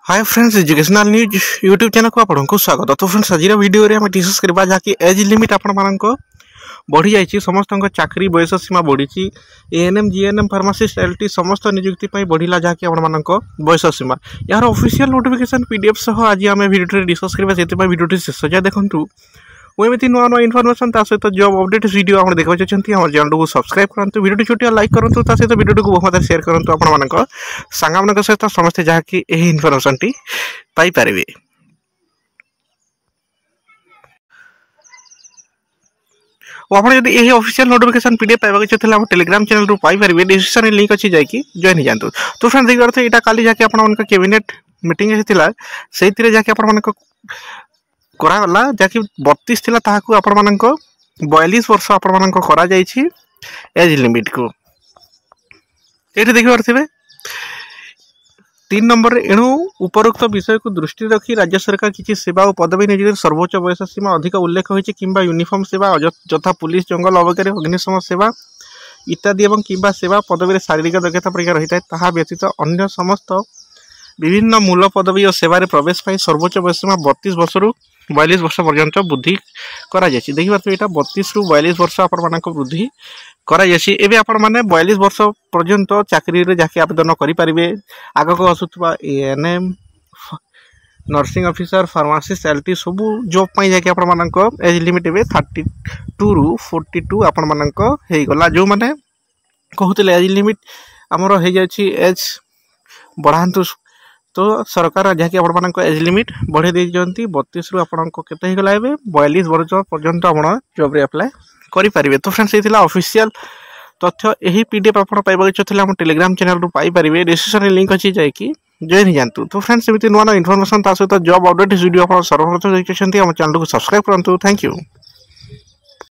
Hi friends, educational news YouTube channel को आपको स्वागत। तो फ्रेंड्स, आज वीडियो रे हम डिस्कस करबा जाकि एज लिमिट आपण मानको बढ़ी जाइए। समस्त चाकरी बयस सीमा बढ़ी। एएनएम जीएनएम फार्मासिस्ट एलटी समस्त नियुक्ति बढ़ला जहाँकि आपण बयस सीमा। यार ऑफिशियल नोटिफिकेशन पीडीएफ सह आज आम वीडियो डिस्कस करबा। से वीडियो शेष जाए देखूँ एमती नुआ नुआ इनफर्मेशन सहित जॉब अपडेट वीडियो आप देखा चाहते हैं चैनल को सब्सक्राइब करूँ, वीडियो छोटिया लाइक करूँ, सहित वीडियो को बहुत शेयर करूँ आपण सांग सहित समस्ते जहाँकि यही इनफर्मेशन टी पाइपर। आप यही ऑफिशियल नोटिफिकेशन पीडीएफ पाइबा चाहते हैं टेलीग्राम चैनल रू पाइपर। डिस्क्रिप्शन लिंक अच्छी जाकि जॉइन जातु। तो फ्रेंड्स देखिए अर्थ यहाँ काली जाकि आप कैबिनेट मीटिंग से जाकि आप कराला जहाँकि 32 थिला ताहाकु आपण मानक 42 वर्ष आपण मानक करा जायछि एज लिमिट को। एठी देखि पारथिबे 3 नंबर एणु उपरोक्त विषय को दृष्टि रखी राज्य सरकार किसी सेवा और पदवी नियुक्ति सर्वोच्च बयस सीमा अधिक उल्लेख होइछि किंबा यूनिफॉर्म सेवा यथा पुलिस जंगल अवकारी अग्निशम सेवा इत्यादि एवं किंबा सेवा पदवी शारीरिक दक्षता परीक्षा रही है। ताहा व्यतीत अन्य समस्त विभिन्न मूल पदवी और सेवार प्रवेश पाई सर्वोच्च बयस सीमा 32 वर्ष रु 42 वर्ष पर्यंत वृद्धि करा जायछि। देखि पारथिबे एटा 32 रु 42 वर्ष आपण मानक वृद्धि करा जायछि। एबे आपण माने 42 वर्ष पर्यंत चाकरी रे जाके आवेदन करि परिबे। आगको असुथबा ANM nursing officer pharmacist LT सब जॉब पाई जाके आपण मानक एज लिमिट एबे 32 रु 42 आपण मानक हेइ गला। जो माने कहउतले एज लिमिट हमरो हे जायछि एज बढ़ांतु। तो सरकार जहाँकि आपण एज लिमिट बढ़े दे 32 रु आपको केते गला 42 वर्ष पर्यंत आप जॉब रे अप्लाई करि परिबे। तो फ्रेंड्स ये ऑफिशियल तथ्य यही पीडीएफ आप पाइबा चाहते हैं टेलीग्राम चैनल रू पाइपर। डिस्क्रिप्शन लिंक अच्छी जाकि जॉइन जातु। तो फ्रेंड्स एमती नुआ नुआ इनफर्मेशन सहित जॉब अपडेट वीडियो आप सर्वप्रथम देखते हैं चैनल को सब्सक्राइब करूँ। Thank you.